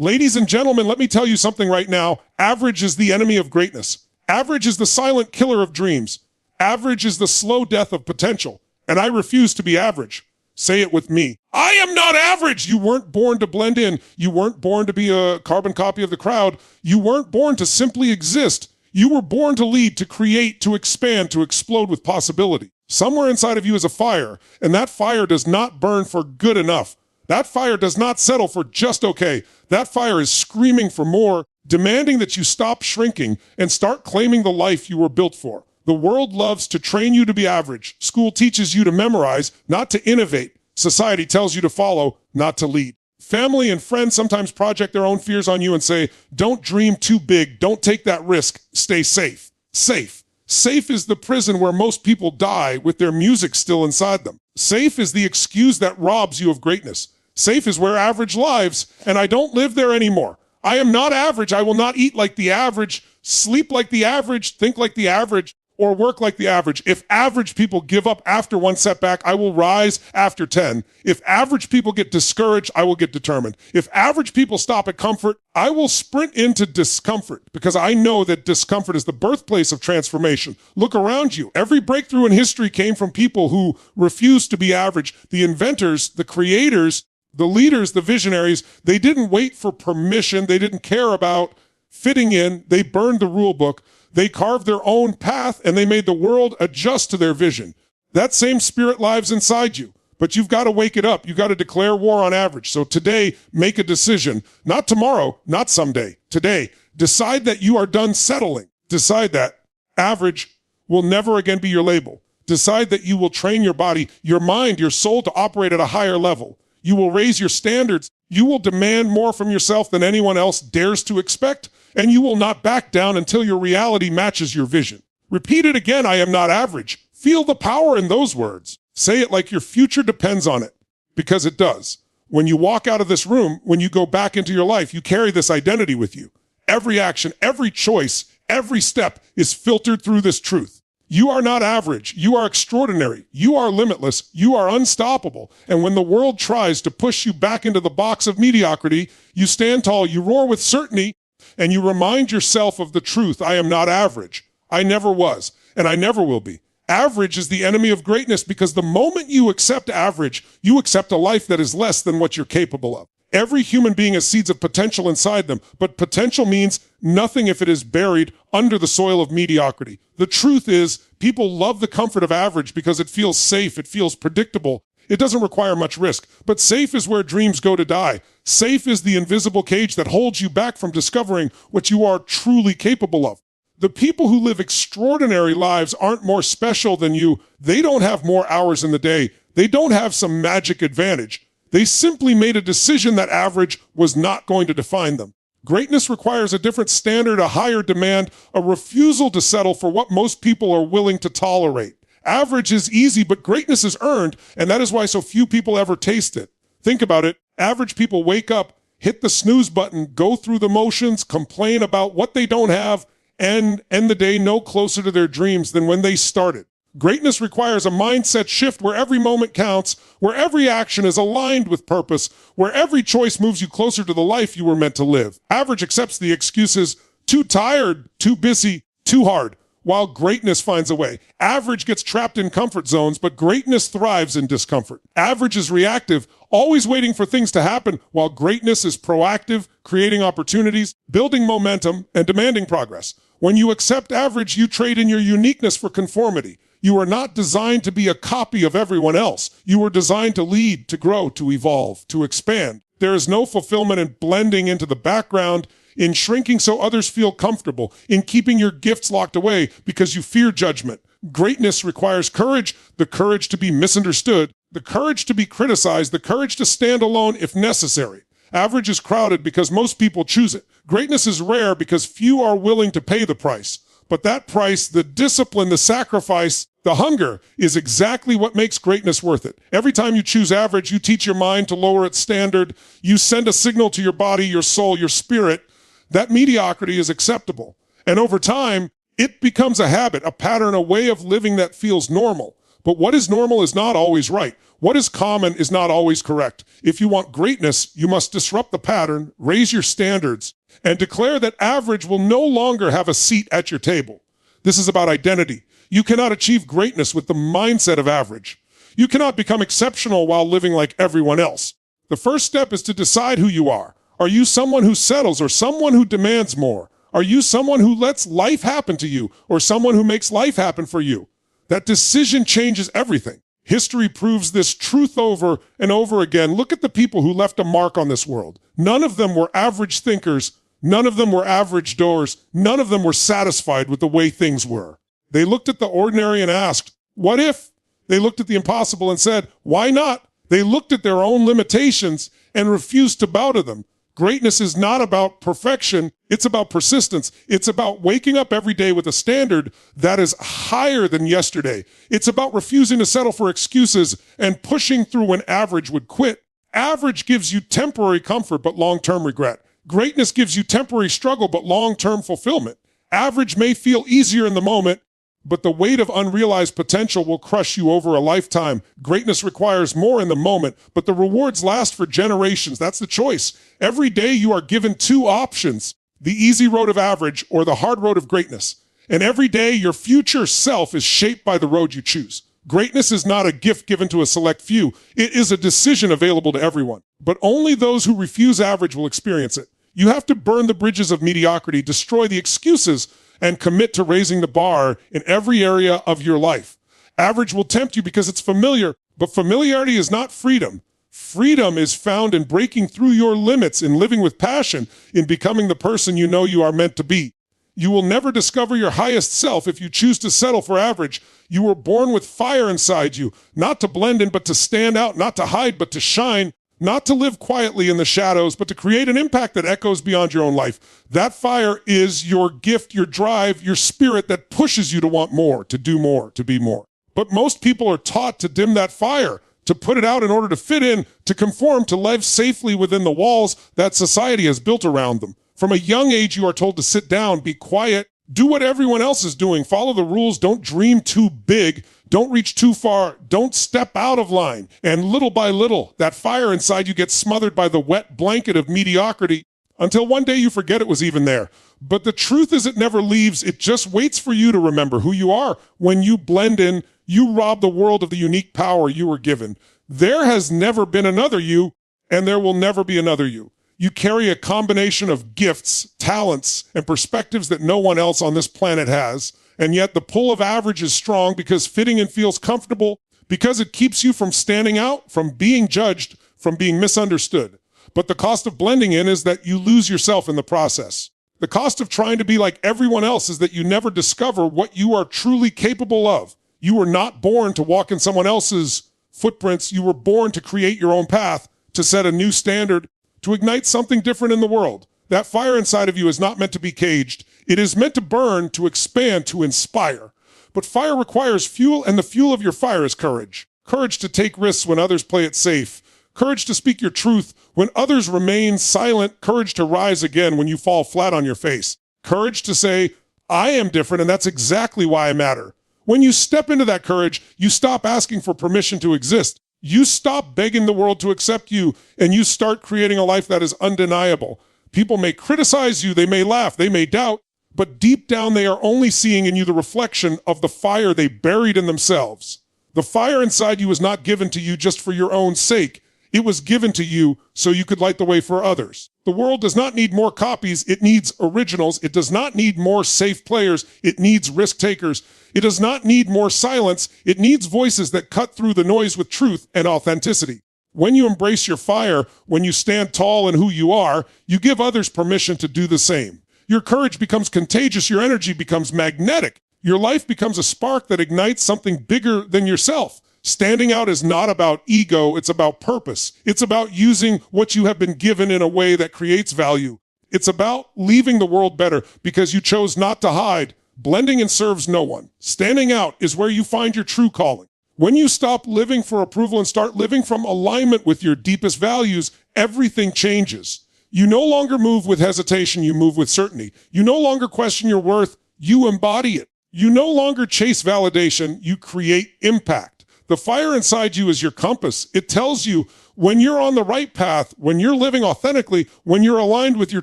Ladies and gentlemen, let me tell you something right now. Average is the enemy of greatness. Average is the silent killer of dreams. Average is the slow death of potential. And I refuse to be average. Say it with me. I am not average. You weren't born to blend in. You weren't born to be a carbon copy of the crowd. You weren't born to simply exist. You were born to lead, to create, to expand, to explode with possibility. Somewhere inside of you is a fire, and that fire does not burn for good enough. That fire does not settle for just okay. That fire is screaming for more, demanding that you stop shrinking and start claiming the life you were built for. The world loves to train you to be average. School teaches you to memorize, not to innovate. Society tells you to follow, not to lead. Family and friends sometimes project their own fears on you and say, don't dream too big, don't take that risk, stay safe. Safe. Safe is the prison where most people die with their music still inside them. Safe is the excuse that robs you of greatness. Safe is where average lives, and I don't live there anymore. I am not average. I will not eat like the average, sleep like the average, think like the average, or work like the average. If average people give up after one setback, I will rise after 10. If average people get discouraged, I will get determined. If average people stop at comfort, I will sprint into discomfort because I know that discomfort is the birthplace of transformation. Look around you. Every breakthrough in history came from people who refused to be average. The inventors, the creators, the leaders, the visionaries, they didn't wait for permission. They didn't care about fitting in. They burned the rule book. They carved their own path and they made the world adjust to their vision. That same spirit lives inside you, but you've got to wake it up. You've got to declare war on average. So today, make a decision. Not tomorrow, not someday. Today, decide that you are done settling. Decide that average will never again be your label. Decide that you will train your body, your mind, your soul to operate at a higher level. You will raise your standards. You will demand more from yourself than anyone else dares to expect, and you will not back down until your reality matches your vision. Repeat it again, I am not average. Feel the power in those words. Say it like your future depends on it, because it does. When you walk out of this room, when you go back into your life, you carry this identity with you. Every action, every choice, every step is filtered through this truth. You are not average. You are extraordinary. You are limitless. You are unstoppable. And when the world tries to push you back into the box of mediocrity, you stand tall, you roar with certainty, and you remind yourself of the truth. I am not average. I never was, and I never will be. Average is the enemy of greatness because the moment you accept average, you accept a life that is less than what you're capable of. Every human being has seeds of potential inside them, but potential means nothing if it is buried under the soil of mediocrity. The truth is, people love the comfort of average because it feels safe, it feels predictable. It doesn't require much risk, but safe is where dreams go to die. Safe is the invisible cage that holds you back from discovering what you are truly capable of. The people who live extraordinary lives aren't more special than you. They don't have more hours in the day. They don't have some magic advantage. They simply made a decision that average was not going to define them. Greatness requires a different standard, a higher demand, a refusal to settle for what most people are willing to tolerate. Average is easy, but greatness is earned, and that is why so few people ever taste it. Think about it. Average people wake up, hit the snooze button, go through the motions, complain about what they don't have, and end the day no closer to their dreams than when they started. Greatness requires a mindset shift where every moment counts, where every action is aligned with purpose, where every choice moves you closer to the life you were meant to live. Average accepts the excuses, too tired, too busy, too hard, while greatness finds a way. Average gets trapped in comfort zones, but greatness thrives in discomfort. Average is reactive, always waiting for things to happen, while greatness is proactive, creating opportunities, building momentum, and demanding progress. When you accept average, you trade in your uniqueness for conformity. You are not designed to be a copy of everyone else. You were designed to lead, to grow, to evolve, to expand. There is no fulfillment in blending into the background, in shrinking so others feel comfortable, in keeping your gifts locked away because you fear judgment. Greatness requires courage, the courage to be misunderstood, the courage to be criticized, the courage to stand alone if necessary. Average is crowded because most people choose it. Greatness is rare because few are willing to pay the price. But that price, the discipline, the sacrifice, the hunger is exactly what makes greatness worth it. Every time you choose average, you teach your mind to lower its standard. You send a signal to your body, your soul, your spirit that mediocrity is acceptable. And over time, it becomes a habit, a pattern, a way of living that feels normal. But what is normal is not always right. What is common is not always correct. If you want greatness, you must disrupt the pattern, raise your standards, and declare that average will no longer have a seat at your table. This is about identity. You cannot achieve greatness with the mindset of average. You cannot become exceptional while living like everyone else. The first step is to decide who you are. Are you someone who settles or someone who demands more? Are you someone who lets life happen to you or someone who makes life happen for you? That decision changes everything. History proves this truth over and over again. Look at the people who left a mark on this world. None of them were average thinkers. None of them were average doers. None of them were satisfied with the way things were. They looked at the ordinary and asked, what if? They looked at the impossible and said, why not? They looked at their own limitations and refused to bow to them. Greatness is not about perfection. It's about persistence. It's about waking up every day with a standard that is higher than yesterday. It's about refusing to settle for excuses and pushing through when average would quit. Average gives you temporary comfort, but long-term regret. Greatness gives you temporary struggle, but long-term fulfillment. Average may feel easier in the moment, but the weight of unrealized potential will crush you over a lifetime. Greatness requires more in the moment, but the rewards last for generations. That's the choice. Every day you are given two options, the easy road of average or the hard road of greatness. And every day your future self is shaped by the road you choose. Greatness is not a gift given to a select few. It is a decision available to everyone. But only those who refuse average will experience it. You have to burn the bridges of mediocrity, destroy the excuses, and commit to raising the bar in every area of your life. Average will tempt you because it's familiar, but familiarity is not freedom. Freedom is found in breaking through your limits, in living with passion, in becoming the person you know you are meant to be. You will never discover your highest self if you choose to settle for average. You were born with fire inside you, not to blend in, but to stand out, not to hide, but to shine, not to live quietly in the shadows, but to create an impact that echoes beyond your own life. That fire is your gift, your drive, your spirit that pushes you to want more, to do more, to be more. But most people are taught to dim that fire, to put it out in order to fit in, to conform, to live safely within the walls that society has built around them. From a young age, you are told to sit down, be quiet, do what everyone else is doing, follow the rules, don't dream too big, don't reach too far, don't step out of line. And little by little, that fire inside you gets smothered by the wet blanket of mediocrity until one day you forget it was even there. But the truth is it never leaves. It just waits for you to remember who you are. When you blend in, you rob the world of the unique power you were given. There has never been another you, and there will never be another you. You carry a combination of gifts, talents, and perspectives that no one else on this planet has. And yet the pull of average is strong because fitting in feels comfortable, because it keeps you from standing out, from being judged, from being misunderstood. But the cost of blending in is that you lose yourself in the process. The cost of trying to be like everyone else is that you never discover what you are truly capable of. You were not born to walk in someone else's footprints. You were born to create your own path, to set a new standard, to ignite something different in the world. That fire inside of you is not meant to be caged. It is meant to burn, to expand, to inspire. But fire requires fuel, and the fuel of your fire is courage. Courage to take risks when others play it safe. Courage to speak your truth when others remain silent. Courage to rise again when you fall flat on your face. Courage to say, I am different, and that's exactly why I matter. When you step into that courage, you stop asking for permission to exist. You stop begging the world to accept you, and you start creating a life that is undeniable. People may criticize you, they may laugh, they may doubt, but deep down they are only seeing in you the reflection of the fire they buried in themselves. The fire inside you was not given to you just for your own sake. It was given to you so you could light the way for others. The world does not need more copies, it needs originals. It does not need more safe players, it needs risk takers. It does not need more silence, it needs voices that cut through the noise with truth and authenticity. When you embrace your fire, when you stand tall in who you are, you give others permission to do the same. Your courage becomes contagious, your energy becomes magnetic. Your life becomes a spark that ignites something bigger than yourself. Standing out is not about ego, it's about purpose. It's about using what you have been given in a way that creates value. It's about leaving the world better because you chose not to hide. Blending in serves no one. Standing out is where you find your true calling. When you stop living for approval and start living from alignment with your deepest values, everything changes. You no longer move with hesitation, you move with certainty. You no longer question your worth, you embody it. You no longer chase validation, you create impact. The fire inside you is your compass. It tells you when you're on the right path, when you're living authentically, when you're aligned with your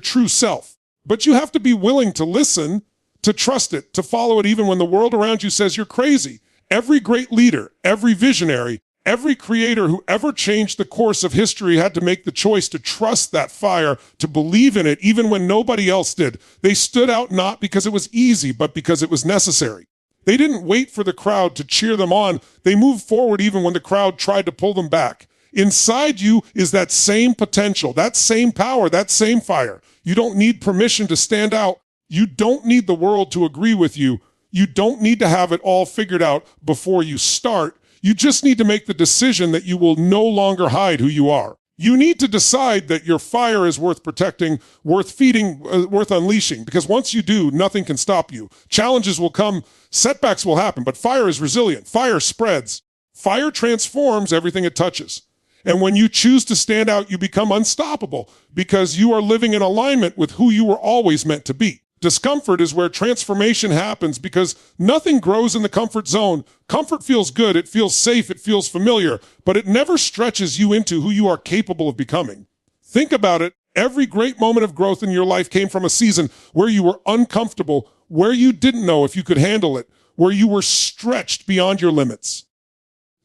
true self. But you have to be willing to listen, to trust it, to follow it even when the world around you says you're crazy. Every great leader, every visionary, every creator who ever changed the course of history had to make the choice to trust that fire, to believe in it, even when nobody else did. They stood out not because it was easy, but because it was necessary. They didn't wait for the crowd to cheer them on. They moved forward even when the crowd tried to pull them back. Inside you is that same potential, that same power, that same fire. You don't need permission to stand out. You don't need the world to agree with you. You don't need to have it all figured out before you start. You just need to make the decision that you will no longer hide who you are. You need to decide that your fire is worth protecting, worth feeding, worth unleashing, because once you do, nothing can stop you. Challenges will come, setbacks will happen, but fire is resilient. Fire spreads. Fire transforms everything it touches. And when you choose to stand out, you become unstoppable because you are living in alignment with who you were always meant to be. Discomfort is where transformation happens because nothing grows in the comfort zone. Comfort feels good, it feels safe, it feels familiar, but it never stretches you into who you are capable of becoming. Think about it. Every great moment of growth in your life came from a season where you were uncomfortable, where you didn't know if you could handle it, where you were stretched beyond your limits.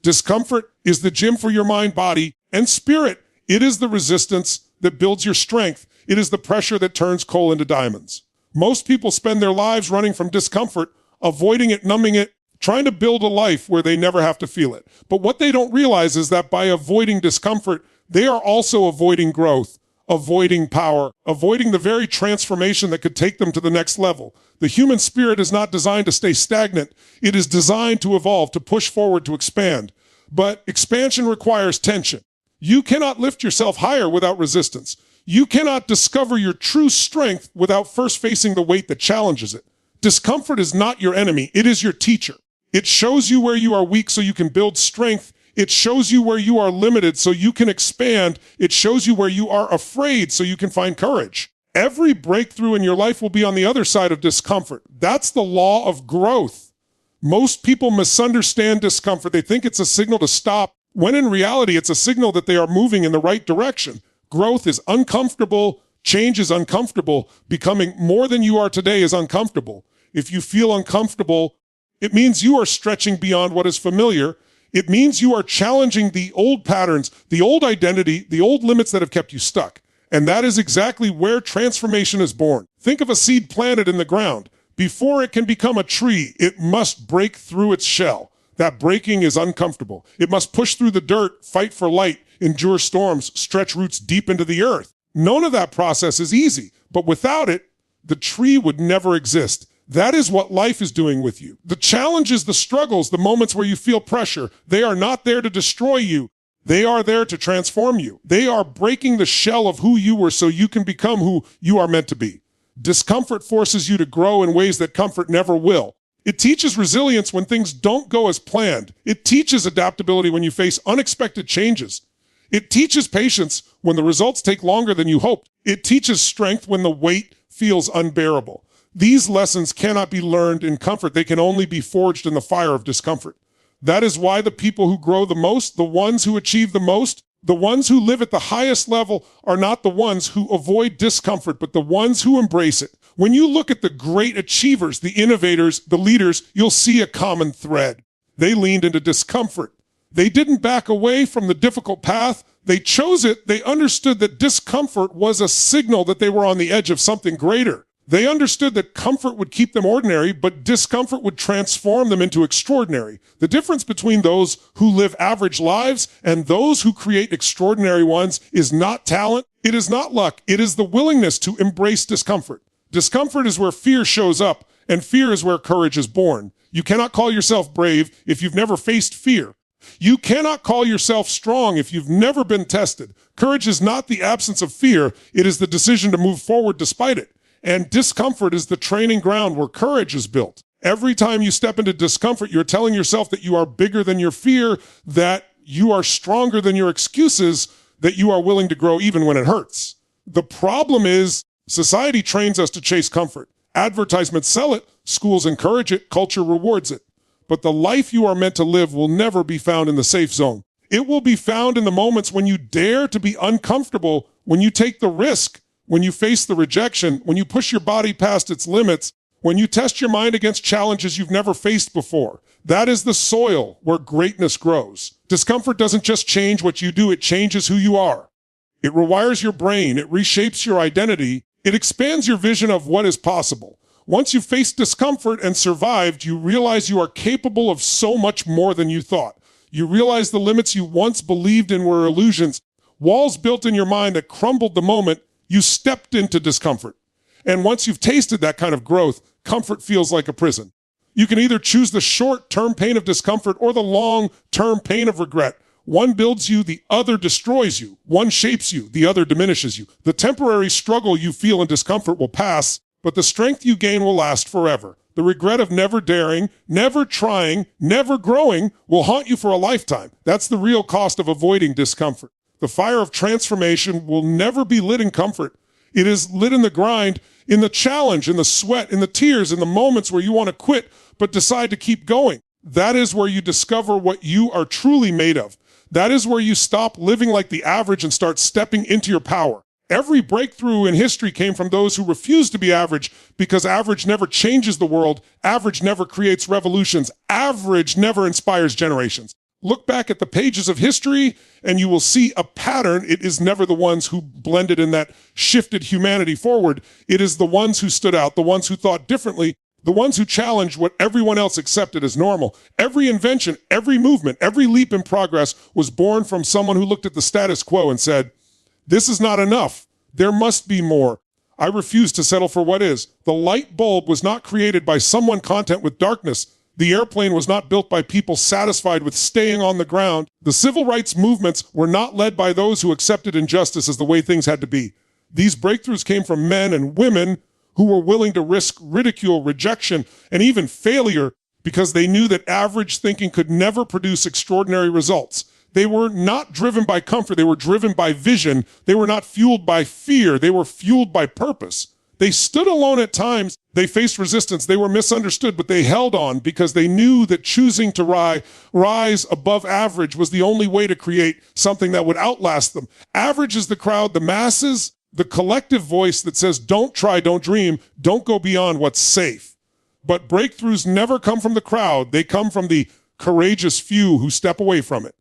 Discomfort is the gym for your mind, body, and spirit. It is the resistance that builds your strength. It is the pressure that turns coal into diamonds. Most people spend their lives running from discomfort, avoiding it, numbing it, trying to build a life where they never have to feel it. But what they don't realize is that by avoiding discomfort, they are also avoiding growth, avoiding power, avoiding the very transformation that could take them to the next level. The human spirit is not designed to stay stagnant. It is designed to evolve, to push forward, to expand. But expansion requires tension. You cannot lift yourself higher without resistance. You cannot discover your true strength without first facing the weight that challenges it. Discomfort is not your enemy. It is your teacher. It shows you where you are weak so you can build strength. It shows you where you are limited so you can expand. It shows you where you are afraid so you can find courage. Every breakthrough in your life will be on the other side of discomfort. That's the law of growth. Most people misunderstand discomfort. They think it's a signal to stop, when in reality, it's a signal that they are moving in the right direction. Growth is uncomfortable. Change is uncomfortable. Becoming more than you are today is uncomfortable. If you feel uncomfortable, it means you are stretching beyond what is familiar. It means you are challenging the old patterns, the old identity, the old limits that have kept you stuck. And that is exactly where transformation is born. Think of a seed planted in the ground. Before it can become a tree, it must break through its shell. That breaking is uncomfortable. It must push through the dirt, fight for light, endure storms, stretch roots deep into the earth. None of that process is easy, but without it, the tree would never exist. That is what life is doing with you. The challenges, the struggles, the moments where you feel pressure, they are not there to destroy you. They are there to transform you. They are breaking the shell of who you were so you can become who you are meant to be. Discomfort forces you to grow in ways that comfort never will. It teaches resilience when things don't go as planned. It teaches adaptability when you face unexpected changes. It teaches patience when the results take longer than you hoped. It teaches strength when the weight feels unbearable. These lessons cannot be learned in comfort. They can only be forged in the fire of discomfort. That is why the people who grow the most, the ones who achieve the most, the ones who live at the highest level are not the ones who avoid discomfort, but the ones who embrace it. When you look at the great achievers, the innovators, the leaders, you'll see a common thread. They leaned into discomfort. They didn't back away from the difficult path. They chose it. They understood that discomfort was a signal that they were on the edge of something greater. They understood that comfort would keep them ordinary, but discomfort would transform them into extraordinary. The difference between those who live average lives and those who create extraordinary ones is not talent. It is not luck. It is the willingness to embrace discomfort. Discomfort is where fear shows up, and fear is where courage is born. You cannot call yourself brave if you've never faced fear. You cannot call yourself strong if you've never been tested. Courage is not the absence of fear. It is the decision to move forward despite it. And discomfort is the training ground where courage is built. Every time you step into discomfort, you're telling yourself that you are bigger than your fear, that you are stronger than your excuses, that you are willing to grow even when it hurts. The problem is society trains us to chase comfort. Advertisements sell it, schools encourage it, culture rewards it. But the life you are meant to live will never be found in the safe zone. It will be found in the moments when you dare to be uncomfortable, when you take the risk, when you face the rejection, when you push your body past its limits, when you test your mind against challenges you've never faced before. That is the soil where greatness grows. Discomfort doesn't just change what you do, it changes who you are. It rewires your brain, it reshapes your identity, it expands your vision of what is possible. Once you've faced discomfort and survived, you realize you are capable of so much more than you thought. You realize the limits you once believed in were illusions, walls built in your mind that crumbled the moment you stepped into discomfort. And once you've tasted that kind of growth, comfort feels like a prison. You can either choose the short-term pain of discomfort or the long-term pain of regret. One builds you, the other destroys you. One shapes you, the other diminishes you. The temporary struggle you feel in discomfort will pass, but the strength you gain will last forever. The regret of never daring, never trying, never growing will haunt you for a lifetime. That's the real cost of avoiding discomfort. The fire of transformation will never be lit in comfort. It is lit in the grind, in the challenge, in the sweat, in the tears, in the moments where you want to quit but decide to keep going. That is where you discover what you are truly made of. That is where you stop living like the average and start stepping into your power. Every breakthrough in history came from those who refused to be average, because average never changes the world, average never creates revolutions, average never inspires generations. Look back at the pages of history and you will see a pattern. It is never the ones who blended in that shifted humanity forward. It is the ones who stood out, the ones who thought differently, the ones who challenged what everyone else accepted as normal. Every invention, every movement, every leap in progress was born from someone who looked at the status quo and said, "This is not enough. There must be more. I refuse to settle for what is." The light bulb was not created by someone content with darkness. The airplane was not built by people satisfied with staying on the ground. The civil rights movements were not led by those who accepted injustice as the way things had to be. These breakthroughs came from men and women who were willing to risk ridicule, rejection, and even failure because they knew that average thinking could never produce extraordinary results. They were not driven by comfort. They were driven by vision. They were not fueled by fear. They were fueled by purpose. They stood alone at times. They faced resistance. They were misunderstood, but they held on because they knew that choosing to rise above average was the only way to create something that would outlast them. Average is the crowd, the masses, the collective voice that says, don't try, don't dream, don't go beyond what's safe. But breakthroughs never come from the crowd. They come from the courageous few who step away from it.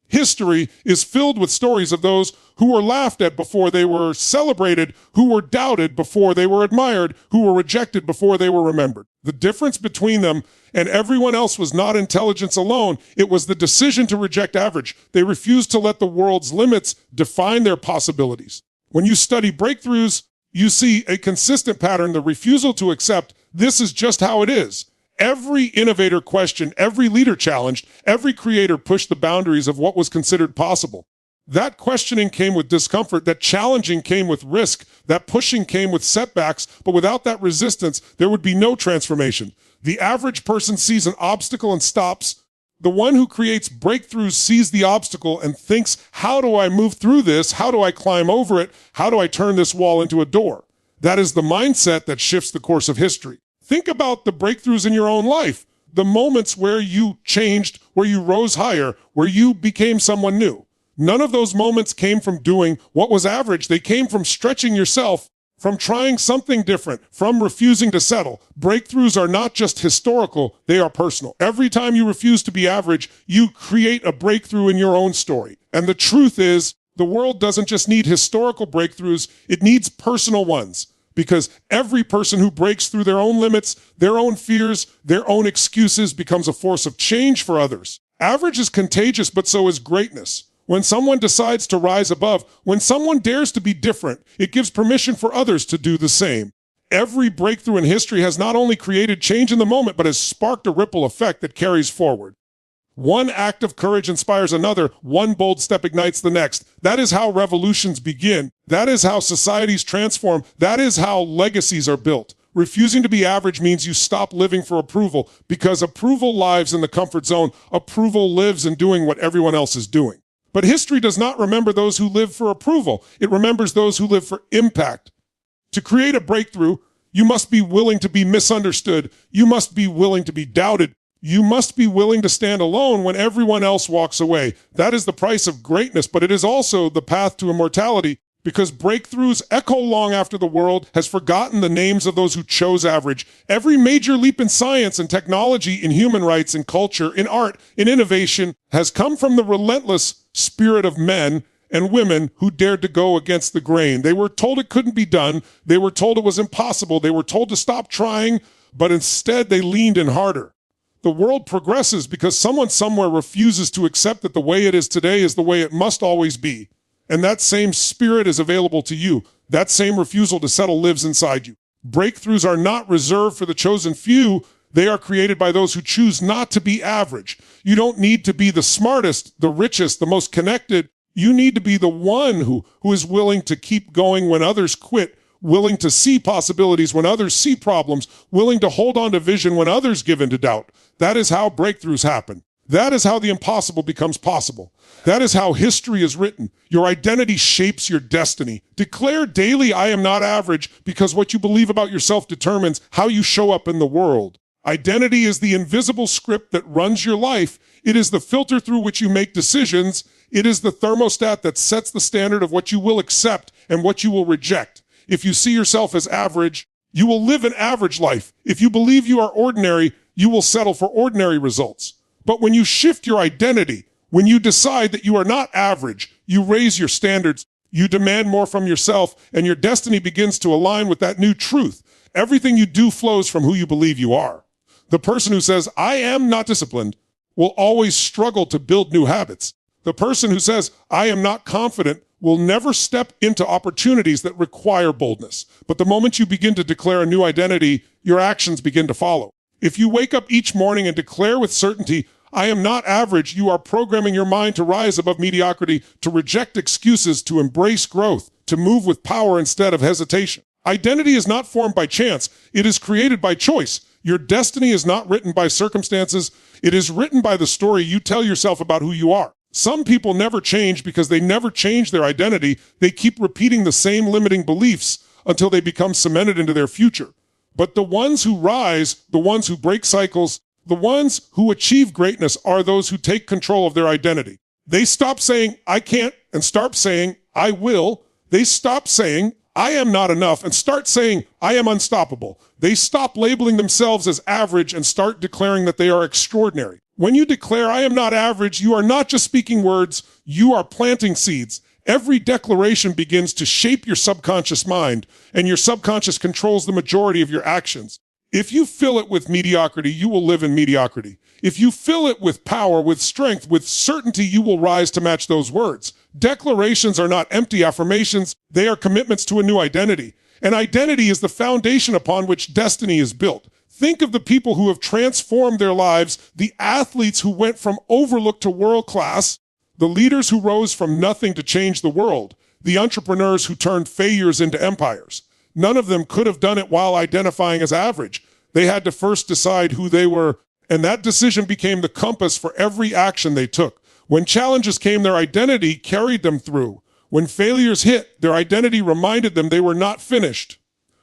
History is filled with stories of those who were laughed at before they were celebrated, who were doubted before they were admired, who were rejected before they were remembered. The difference between them and everyone else was not intelligence alone. It was the decision to reject average. They refused to let the world's limits define their possibilities. When you study breakthroughs, you see a consistent pattern, the refusal to accept, this is just how it is. Every innovator questioned, every leader challenged, every creator pushed the boundaries of what was considered possible. That questioning came with discomfort, that challenging came with risk, that pushing came with setbacks, but without that resistance, there would be no transformation. The average person sees an obstacle and stops. The one who creates breakthroughs sees the obstacle and thinks, how do I move through this? How do I climb over it? How do I turn this wall into a door? That is the mindset that shifts the course of history. Think about the breakthroughs in your own life, the moments where you changed, where you rose higher, where you became someone new. None of those moments came from doing what was average. They came from stretching yourself, from trying something different, from refusing to settle. Breakthroughs are not just historical, they are personal. Every time you refuse to be average, you create a breakthrough in your own story. And the truth is, the world doesn't just need historical breakthroughs, it needs personal ones. Because every person who breaks through their own limits, their own fears, their own excuses becomes a force of change for others. Average is contagious, but so is greatness. When someone decides to rise above, when someone dares to be different, it gives permission for others to do the same. Every breakthrough in history has not only created change in the moment, but has sparked a ripple effect that carries forward. One act of courage inspires another. One bold step ignites the next. That is how revolutions begin. That is how societies transform. That is how legacies are built. Refusing to be average means you stop living for approval, because approval lives in the comfort zone. Approval lives in doing what everyone else is doing. But history does not remember those who live for approval. It remembers those who live for impact. To create a breakthrough, You must be willing to be misunderstood. You must be willing to be doubted. You must be willing to stand alone when everyone else walks away. That is the price of greatness, but it is also the path to immortality, because breakthroughs echo long after the world has forgotten the names of those who chose average. Every major leap in science and technology, in human rights, in culture, in art, in innovation, has come from the relentless spirit of men and women who dared to go against the grain. They were told it couldn't be done. They were told it was impossible. They were told to stop trying, but instead they leaned in harder. The world progresses because someone somewhere refuses to accept that the way it is today is the way it must always be. And that same spirit is available to you. That same refusal to settle lives inside you. Breakthroughs are not reserved for the chosen few. They are created by those who choose not to be average. You don't need to be the smartest, the richest, the most connected. You need to be the one who is willing to keep going when others quit, willing to see possibilities when others see problems, willing to hold on to vision when others give in to doubt. That is how breakthroughs happen. That is how the impossible becomes possible. That is how history is written. Your identity shapes your destiny. Declare daily, I am not average, because what you believe about yourself determines how you show up in the world. Identity is the invisible script that runs your life. It is the filter through which you make decisions. It is the thermostat that sets the standard of what you will accept and what you will reject. If you see yourself as average, you will live an average life. If you believe you are ordinary, you will settle for ordinary results. But when you shift your identity, when you decide that you are not average, you raise your standards, you demand more from yourself, and your destiny begins to align with that new truth. Everything you do flows from who you believe you are. The person who says, I am not disciplined, will always struggle to build new habits. The person who says, I am not confident, will never step into opportunities that require boldness. But the moment you begin to declare a new identity, your actions begin to follow. If you wake up each morning and declare with certainty, I am not average, you are programming your mind to rise above mediocrity, to reject excuses, to embrace growth, to move with power instead of hesitation. Identity is not formed by chance. It is created by choice. Your destiny is not written by circumstances. It is written by the story you tell yourself about who you are. Some people never change because they never change their identity. They keep repeating the same limiting beliefs until they become cemented into their future. But the ones who rise, the ones who break cycles, the ones who achieve greatness are those who take control of their identity. They stop saying, I can't, and start saying, I will. They stop saying, I am not enough, and start saying, I am unstoppable. They stop labeling themselves as average and start declaring that they are extraordinary. When you declare, I am not average, you are not just speaking words, you are planting seeds. Every declaration begins to shape your subconscious mind, and your subconscious controls the majority of your actions. If you fill it with mediocrity, you will live in mediocrity. If you fill it with power, with strength, with certainty, you will rise to match those words. Declarations are not empty affirmations. They are commitments to a new identity. And identity is the foundation upon which destiny is built. Think of the people who have transformed their lives, the athletes who went from overlooked to world class, the leaders who rose from nothing to change the world, the entrepreneurs who turned failures into empires. None of them could have done it while identifying as average. They had to first decide who they were, and that decision became the compass for every action they took. When challenges came, their identity carried them through. When failures hit, their identity reminded them they were not finished.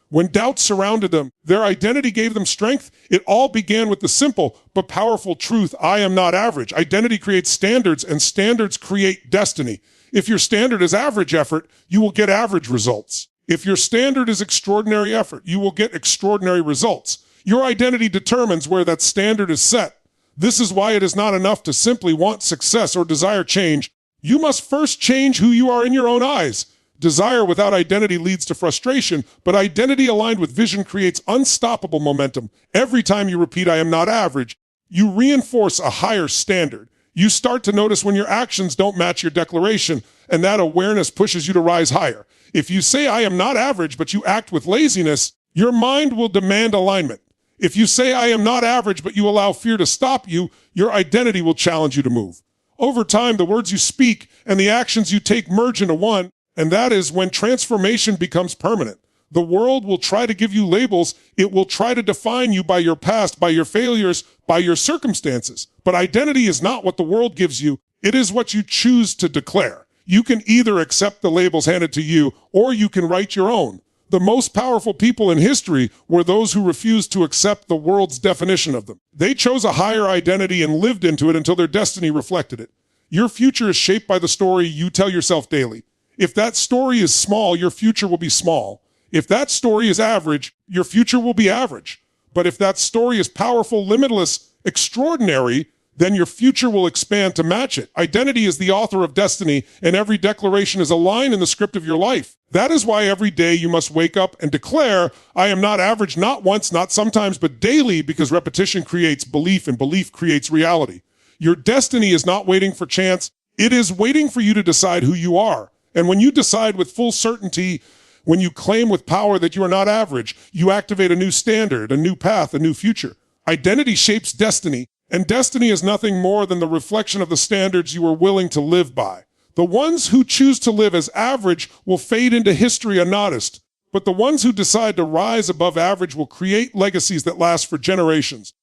When doubts surrounded them, their identity gave them strength. It all began with the simple but powerful truth, I am not average. Identity creates standards, and standards create destiny. If your standard is average effort, you will get average results. If your standard is extraordinary effort, you will get extraordinary results. Your identity determines where that standard is set. This is why it is not enough to simply want success or desire change. You must first change who you are in your own eyes. Desire without identity leads to frustration, but identity aligned with vision creates unstoppable momentum. Every time you repeat, I am not average, you reinforce a higher standard. You start to notice when your actions don't match your declaration, and that awareness pushes you to rise higher. If you say, I am not average, but you act with laziness, your mind will demand alignment. If you say, I am not average, but you allow fear to stop you, your identity will challenge you to move. Over time, the words you speak and the actions you take merge into one, and that is when transformation becomes permanent. The world will try to give you labels. It will try to define you by your past, by your failures, by your circumstances. But identity is not what the world gives you. It is what you choose to declare. You can either accept the labels handed to you, or you can write your own. The most powerful people in history were those who refused to accept the world's definition of them. They chose a higher identity and lived into it until their destiny reflected it. Your future is shaped by the story you tell yourself daily. If that story is small, your future will be small. If that story is average, your future will be average. But if that story is powerful, limitless, extraordinary, then your future will expand to match it. Identity is the author of destiny, and every declaration is a line in the script of your life. That is why every day you must wake up and declare, I am not average, not once, not sometimes, but daily, because repetition creates belief, and belief creates reality. Your destiny is not waiting for chance. It is waiting for you to decide who you are. And when you decide with full certainty, when you claim with power that you are not average, you activate a new standard, a new path, a new future. Identity shapes destiny, and destiny is nothing more than the reflection of the standards you are willing to live by. The ones who choose to live as average will fade into history unnoticed, but the ones who decide to rise above average will create legacies that last for generations.